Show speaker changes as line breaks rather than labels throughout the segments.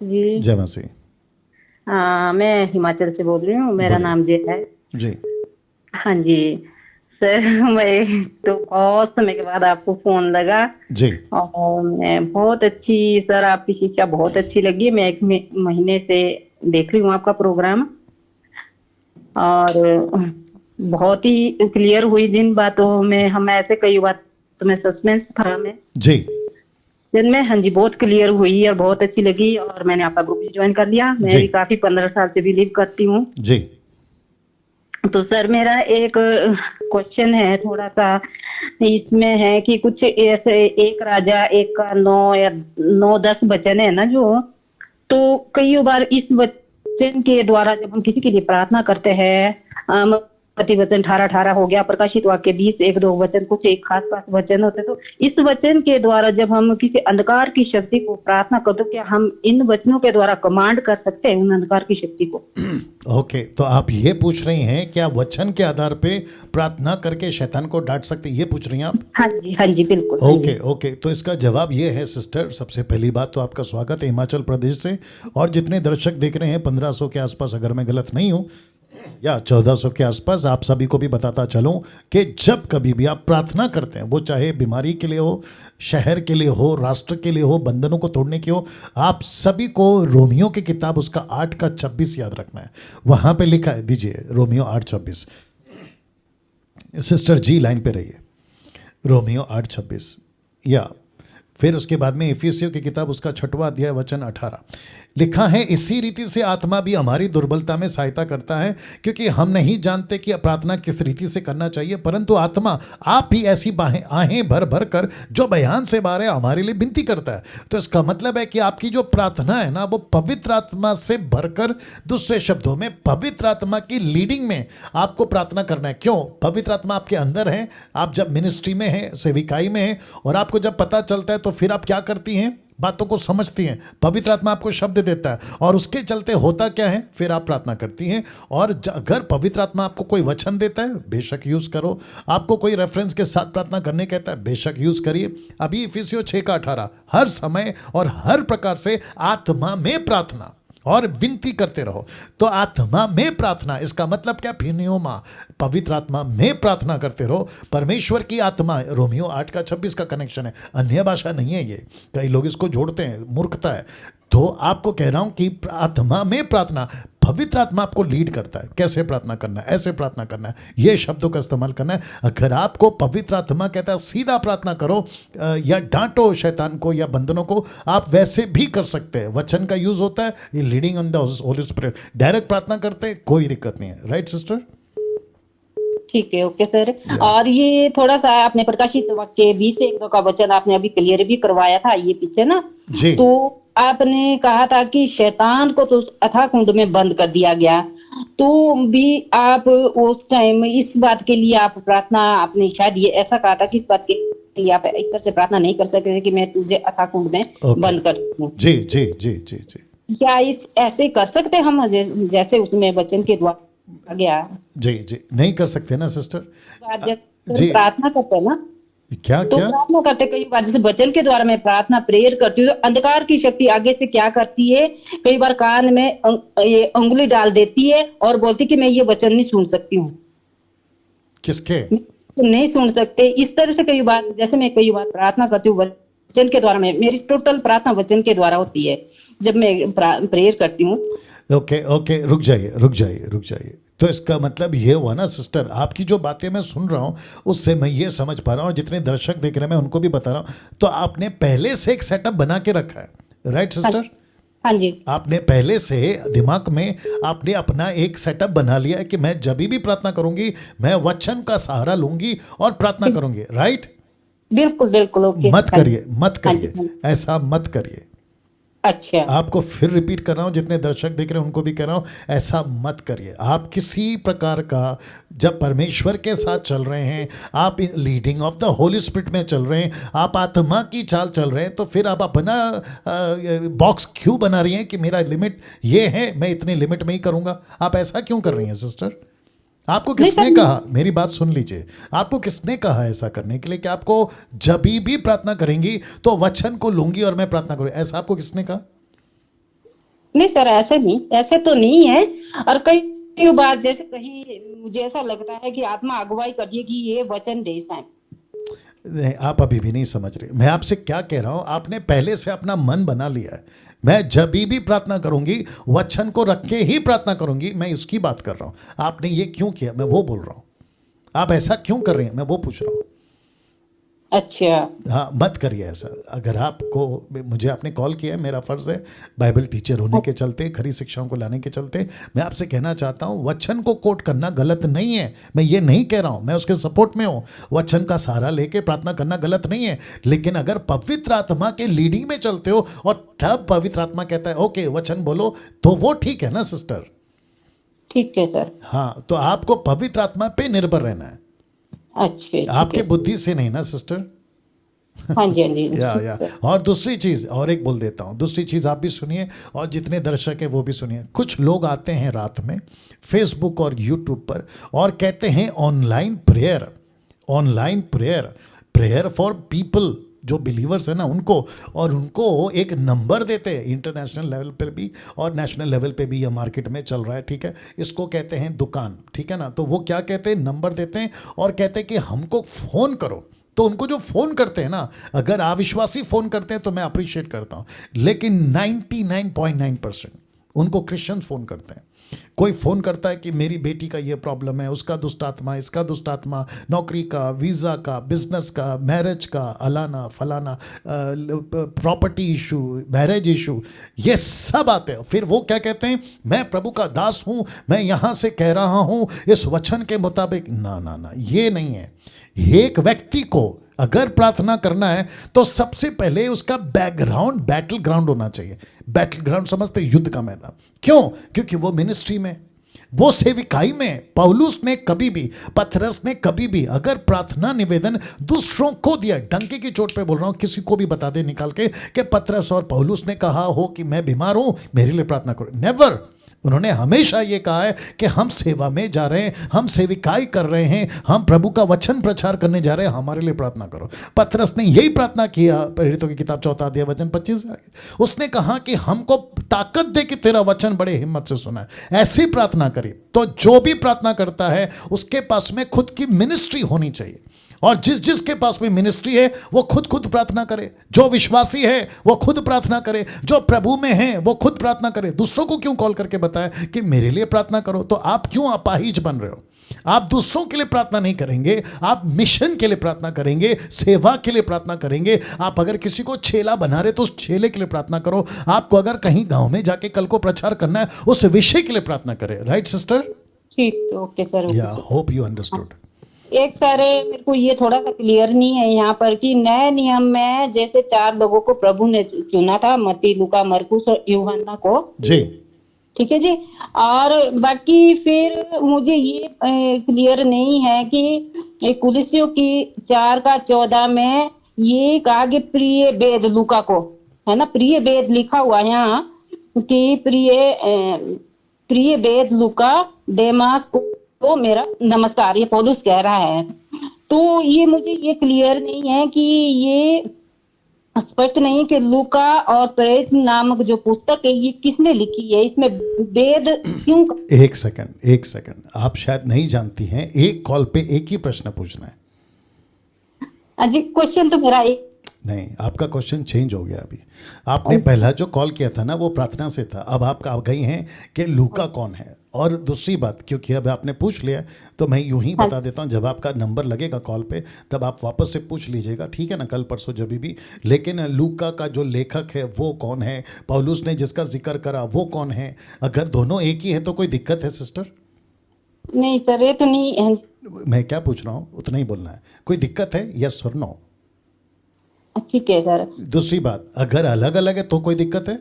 जी।
जय मासी।
मैं हिमाचल से बोल रही हूँ, मेरा
बोलिए।
नाम जय है।
जी।
हाँ जी। सर, मैं तो बहुत समय के बाद आपको फोन लगा।
जी।
और मैं बहुत अच्छी, सर आपकी शिक्षा बहुत अच्छी लगी। मैं एक महीने से देख रही हूँ आपका प्रोग्राम। और बहुत ही क्लियर हुई जिन बातों में हम ऐसे कई बात में सस्पेंस था हमें,
जी।
जिनमें हाँ जी बहुत क्लियर हुई और बहुत अच्छी लगी। और मैंने आपका ग्रुप ज्वाइन कर लिया। मैं
जी।
भी काफी 15 साल से बिलीव करती हूँ।
जी।
तो सर मेरा एक क्वेश्चन है थोड़ा सा इसमें, है कि कुछ ऐसे एक राजा एक का 9 या 9 10 वचन है ना, जो तो कई बार इस वचन के द्वारा जब हम किसी के लिए प्रार्थना करते हैं, पति वचन 18-18 हो गया, प्रकाशित वाक्य 20 1-2 वचन, कुछ एक खास खास वचन होते, तो इस वचन के द्वारा जब हम किसी अंधकार की शक्ति को प्रार्थना करते, तो क्या हम इन वचनों के द्वारा कमांड कर सकते हैं उन अंधकार की शक्ति को?
ओके, तो आप ये पूछ रही हैं क्या वचन के आधार पे प्रार्थना करके शैतान को डांट सकते, ये पूछ रही हैं आप?
हाँ जी, हाँ जी, बिल्कुल, हाँ जी।
ओके ओके, तो इसका जवाब ये है सिस्टर, सबसे पहली बात तो आपका स्वागत है हिमाचल प्रदेश से। और जितने दर्शक देख रहे हैं 1500 के आसपास, अगर मैं गलत नहीं हूँ, या 1400 के आसपास, आप सभी को भी बताता चलूं कि जब कभी भी आप प्रार्थना करते हैं, वो चाहे बीमारी के लिए हो, शहर के लिए हो, राष्ट्र के लिए हो, बंधनों को तोड़ने की हो, आप सभी को रोमियो की किताब उसका 8 का 26 याद रखना है। वहां पे लिखा है, दीजिए रोमियो 8:26। सिस्टर जी लाइन पे रहिए। रोमियो 8:26, या फिर उसके बाद में इफिसियों की किताब उसका 6वां अध्याय वचन 18 लिखा है, इसी रीति से आत्मा भी हमारी दुर्बलता में सहायता करता है, क्योंकि हम नहीं जानते कि प्रार्थना किस रीति से करना चाहिए, परंतु आत्मा आप ही ऐसी बाहें आहें भर भर कर जो बयान से बाहर है हमारे लिए विनती करता है। तो इसका मतलब है कि आपकी जो प्रार्थना है ना, वो पवित्र आत्मा से भरकर, दूसरे शब्दों में पवित्र आत्मा की लीडिंग में आपको प्रार्थना करना है। क्यों? पवित्र आत्मा आपके अंदर है, आप जब मिनिस्ट्री में हैं, सेविकाई में हैं, और आपको जब पता चलता है तो फिर आप क्या करती हैं, बातों को समझती हैं। पवित्र आत्मा आपको शब्द देता है और उसके चलते होता क्या है, फिर आप प्रार्थना करती हैं। और अगर पवित्र आत्मा आपको कोई वचन देता है, बेशक यूज करो। आपको कोई रेफरेंस के साथ प्रार्थना करने कहता है, बेशक यूज करिए। अभी इफिसियों 6 का 18, हर समय और हर प्रकार से आत्मा में प्रार्थना और विनती करते रहो। तो आत्मा में प्रार्थना, इसका मतलब क्या? फिनियोमा, पवित्र आत्मा में प्रार्थना करते रहो। परमेश्वर की आत्मा, रोमियो 8 का 26 का कनेक्शन है, अन्य भाषा नहीं है ये। कई लोग इसको जोड़ते हैं, मूर्खता है। तो आपको कह रहा हूं कि आत्मा में प्रार्थना, पवित्र आत्मा आपको लीड करता है, कैसे प्रार्थना करना है, ऐसे प्रार्थना करना है, ये शब्दों का इस्तेमाल करना है। अगर आपको पवित्र आत्मा कहता है सीधा प्रार्थना करो या डांटो शैतान को या बंधनों को, आप वैसे भी कर सकते हैं। वचन का यूज होता है, ये leading on the Holi spirit, direct प्रार्थना करते हैं, कोई दिक्कत नहीं है। Right sister?
ठीक है, ओके सर।
या
और ये थोड़ा सा आपने प्रकाशित वाक्य 20 1-2 का वचन आपने अभी क्लियर भी करवाया था ये पीछे ना,
जी
तो आपने कहा था कि शैतान को तो अथाह कुंड में बंद कर दिया गया। तो भी आप उस टाइम इस बात के लिए आप प्रार्थना, आपने शायद ये ऐसा कहा था कि इस बात के लिए आप इस तरह से प्रार्थना नहीं कर सकते कि मैं तुझे अथाह कुंड में
ओके।
बंद कर दूं।
जी जी जी जी जी
क्या इस ऐसे कर सकते हम जैसे उसमें वचन के द्वारा गया?
जी जी, नहीं कर सकते ना सिस्टर।
बात जैसे हम
जी,
प्रार्थना करते हैं ना,
क्या
तो
क्या?
प्रार्थना करते कई बार जैसे वचन के द्वारा मैं प्रार्थना प्रेयर करती हूँ, तो अंधकार की शक्ति आगे से क्या करती है, कई बार कान में ये उंगली डाल देती है और बोलती कि मैं ये वचन नहीं सुन सकती हूँ,
किसके?
नहीं सुन सकते। इस तरह से कई बार, जैसे मैं कई बार प्रार्थना करती हूँ वचन के द्वारा, मेरी टोटल प्रार्थना वचन के द्वारा होती है जब मैं प्रेयर करती हूँ।
ओके ओके, रुक जाइए रुक जाइए रुक जाइए। तो इसका मतलब ये हुआ ना सिस्टर, आपकी जो बातें मैं सुन रहा हूँ उससे मैं ये समझ पा रहा हूँ, जितने दर्शक देख रहे हैं मैं उनको भी बता रहा हूँ, तो आपने पहले से एक सेटअप बना के रखा है। राइट
हाँ,
सिस्टर?
हाँ जी,
आपने पहले से दिमाग में आपने अपना एक सेटअप बना लिया है कि मैं जब भी प्रार्थना करूंगी मैं वचन का सहारा लूंगी और प्रार्थना करूंगी। राइट?
बिल्कुल बिल्कुल, ओके,
मत
हाँ जी,
करिए मत
हाँ जी,
करिए,
हाँ जी।
ऐसा मत करिए।
अच्छा,
आपको फिर रिपीट कर रहा हूं, जितने दर्शक देख रहे हैं उनको भी कह रहा हूं, ऐसा मत करिए। आप किसी प्रकार का, जब परमेश्वर के साथ चल रहे हैं, आप leading of the Holi spirit में चल रहे हैं, आप आत्मा की चाल चल रहे हैं, तो फिर आप अपना बॉक्स क्यों बना रही हैं कि मेरा लिमिट ये है, मैं इतने लिमिट में ही करूंगा? आप ऐसा क्यों कर रही हैं सिस्टर? आपको
नहीं
किसने
सर,
कहा, मेरी बात सुन लीजिए, आपको किसने कहा ऐसा करने के लिए कि आपको जब भी प्रार्थना करेंगी तो वचन को लूंगी और मैं प्रार्थना करूंगी? ऐसा आपको किसने कहा?
नहीं सर, ऐसे नहीं, ऐसे तो नहीं है। और कई बार जैसे कहीं मुझे ऐसा लगता है कि आत्मा अगुवाई कर रही है कि ये वचन दे इस टाइम।
नहीं, आप अभी भी नहीं समझ रहे मैं आपसे क्या कह रहा हूं। आपने पहले से अपना मन बना लिया है। मैं जब भी प्रार्थना करूंगी वचन को रख के ही प्रार्थना करूंगी, मैं इसकी बात कर रहा हूं। आपने ये क्यों किया मैं वो बोल रहा हूं। आप ऐसा क्यों कर रहे हैं मैं वो पूछ रहा हूं।
अच्छा।
हाँ, मत करिए ऐसा। अगर आपको, मुझे आपने कॉल किया है, मेरा फ़र्ज़ है बाइबल टीचर होने के चलते, खरी शिक्षाओं को लाने के चलते मैं आपसे कहना चाहता हूँ वचन को कोट करना गलत नहीं है। मैं ये नहीं कह रहा हूँ, मैं उसके सपोर्ट में हूँ। वचन का सहारा लेके प्रार्थना करना गलत नहीं है। लेकिन अगर पवित्र आत्मा के लीडिंग में चलते हो और तब पवित्र आत्मा कहता है ओके वचन बोलो, तो वो ठीक है ना सिस्टर।
ठीक है सर।
हाँ, तो आपको पवित्र आत्मा पे निर्भर रहना है,
अच्छे, ठीक
आपके
है।
बुद्धि से नहीं ना सिस्टर।
हाँ जी, हाँ जी,
या
सर।
और दूसरी चीज़ और एक बोल देता हूँ, दूसरी चीज़ आप भी सुनिए और जितने दर्शक हैं वो भी सुनिए। कुछ लोग आते हैं रात में फेसबुक और यूट्यूब पर और कहते हैं online prayer, online prayer, prayer for people जो बिलीवर्स है ना उनको, और उनको एक नंबर देते हैं। इंटरनेशनल लेवल पर भी और नेशनल लेवल पे भी ये मार्केट में चल रहा है, ठीक है। इसको कहते हैं दुकान, ठीक है ना। तो वो क्या कहते हैं, नंबर देते हैं और कहते हैं कि हमको फ़ोन करो। तो उनको जो फ़ोन करते हैं ना, अगर अविश्वासी फ़ोन करते हैं तो मैं अप्रिशिएट करता हूँ, लेकिन 99.9% उनको क्रिश्चियन फ़ोन करते हैं। कोई फ़ोन करता है कि मेरी बेटी का ये प्रॉब्लम है, उसका दुष्ट आत्मा, इसका दुष्ट आत्मा, नौकरी का, वीज़ा का, बिजनेस का, मैरिज का, अलाना फलाना, प्रॉपर्टी इशू, मैरिज इशू, ये सब आते हैं। फिर वो क्या कहते हैं, मैं प्रभु का दास हूँ, मैं यहाँ से कह रहा हूँ इस वचन के मुताबिक। ना ना ना, ये नहीं है। एक व्यक्ति को अगर प्रार्थना करना है तो सबसे पहले उसका बैकग्राउंड बैटल ग्राउंड होना चाहिए। बैटल ग्राउंड समझते, युद्ध का मैदान। क्यों? क्योंकि वो मिनिस्ट्री में, वो सेविकाई में। पौलुस ने कभी भी, पतरस ने कभी भी अगर प्रार्थना निवेदन दूसरों को दिया, डंके की चोट पे बोल रहा हूं, किसी को भी बता दे निकाल के कि पतरस और पौलुस ने कहा हो कि मैं बीमार हूं मेरे लिए प्रार्थना करो, नेवर। उन्होंने हमेशा ये कहा है कि हम सेवा में जा रहे हैं, हम सेविकाई कर रहे हैं, हम प्रभु का वचन प्रचार करने जा रहे हैं, हमारे लिए प्रार्थना करो। पतरस ने यही प्रार्थना किया, प्रेरितों की किताब 4 अध्याय वचन 25 से आगे। उसने कहा कि हमको ताकत दे कि तेरा वचन बड़े हिम्मत से सुना है। ऐसी प्रार्थना करी। तो जो भी प्रार्थना करता है उसके पास में खुद की मिनिस्ट्री होनी चाहिए, और जिस जिसके पास में मिनिस्ट्री है वो खुद खुद प्रार्थना करे। जो विश्वासी है वो खुद प्रार्थना करे, जो प्रभु में है वो खुद प्रार्थना करे। दूसरों को क्यों कॉल करके बताए कि मेरे लिए प्रार्थना करो? तो आप क्यों अपाहिज बन रहे हो? आप दूसरों के लिए प्रार्थना नहीं करेंगे, आप मिशन के लिए प्रार्थना करेंगे, सेवा के लिए प्रार्थना करेंगे। आप अगर किसी को चेला बना रहे तो उस चेले के लिए प्रार्थना करो। आपको अगर कहीं गांव में जाके कल को प्रचार करना है उस विषय के लिए प्रार्थना करें। Right sister?
ठीक, ओके सर।
या होप यू अंडरस्टूड।
एक सर, मेरे को ये थोड़ा सा क्लियर नहीं है यहाँ पर कि नए नियम में जैसे 4 लोगों को प्रभु ने चुना था, मत्ती, लूका, मरकुस और यूहन्ना को,
जी
ठीक है जी। और बाकी फिर मुझे ये क्लियर नहीं है कि कुलिसियों की 4 का 14 में ये कहा कि प्रिय वेद, लूका को, है ना, प्रिय वेद लिखा हुआ है यहाँ कि प्रिय वेद लूका, डेमास को मेरा नमस्कार, ये पौलुस कह रहा है। तो ये मुझे ये क्लियर नहीं है कि ये स्पष्ट नहीं कि लूका और प्रेरित नामक जो पुस्तक है ये किसने लिखी है, इसमें वेद क्यों?
एक सेकंड, एक सेकंड, आप शायद नहीं जानती हैं, एक कॉल पे एक ही प्रश्न पूछना है।
जी, क्वेश्चन तो मेरा एक
नहीं, आपका क्वेश्चन चेंज हो गया। अभी आपने पहला जो कॉल किया था ना वो प्रार्थना से था, अब आप गई हैं कि लूका कौन है। और दूसरी बात, क्योंकि अब आपने पूछ लिया तो मैं यूं ही बता देता हूं, जब आपका नंबर लगेगा कॉल पे तब आप वापस से पूछ लीजिएगा, ठीक है ना, कल परसों जब भी। लेकिन लूका का जो लेखक है वो कौन है, पौलुस ने जिसका जिक्र करा वो कौन है? अगर दोनों एक ही है तो कोई दिक्कत है सिस्टर?
नहीं सर, ये तो नहीं है।
मैं क्या पूछ रहा हूँ उतना ही बोलना है। कोई दिक्कत है? यस और नो?
ठीक है सर।
दूसरी बात, अगर अलग अलग है तो कोई दिक्कत है?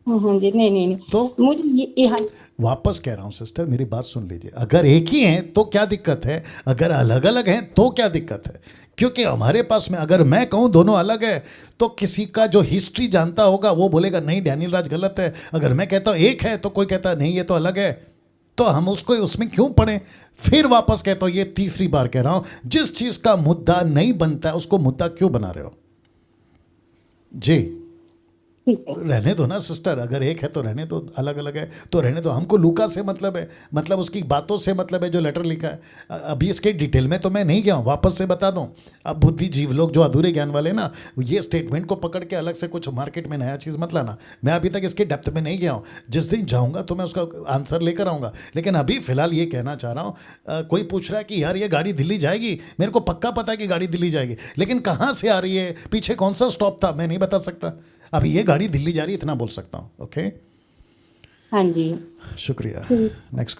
हाँ जी, नहीं नहीं नहीं,
तो
मुझे ये हाँ,
वापस कह रहा हूं सिस्टर, मेरी बात सुन लीजिए। अगर एक ही हैं तो क्या दिक्कत है, अगर अलग अलग हैं तो क्या दिक्कत है? क्योंकि हमारे पास में अगर मैं कहूं दोनों अलग है तो किसी का जो हिस्ट्री जानता होगा वो बोलेगा नहीं डैनियल राज गलत है। अगर मैं कहता हूं एक है तो कोई कहता है नहीं ये तो अलग है। तो हम उसको उसमें क्यों पढ़ें? फिर वापस कहता हूं, ये तीसरी बार कह रहा हूं, जिस चीज का मुद्दा नहीं बनता है उसको मुद्दा क्यों बना रहे हो? जी
ठीक है।
रहने दो ना सिस्टर, अगर एक है तो रहने दो, अलग अलग है तो रहने दो। हमको लूका से मतलब है, मतलब उसकी बातों से मतलब है जो लेटर लिखा है। अभी इसके डिटेल में तो मैं नहीं गया हूँ, वापस से बता दूँ। अब बुद्धिजीव लोग जो अधूरे ज्ञान वाले ना, ये स्टेटमेंट को पकड़ के अलग से कुछ मार्केट में नया चीज़ मत लाना। मैं अभी तक इसके डेप्थ में नहीं गया हूँ, जिस दिन जाऊँगा तो मैं उसका आंसर लेकर आऊँगा। लेकिन अभी फिलहाल ये कहना चाह रहा हूँ, कोई पूछ रहा है कि यार ये गाड़ी दिल्ली जाएगी, मेरे को पक्का पता है कि गाड़ी दिल्ली जाएगी, लेकिन कहाँ से आ रही है, पीछे कौन सा स्टॉप था, मैं नहीं बता सकता। अभी ये गाड़ी दिल्ली जा रही है इतना बोल सकता हूँ। ओके,
हाँ जी।
शुक्रिया।
ठीक।
नेक्स्ट।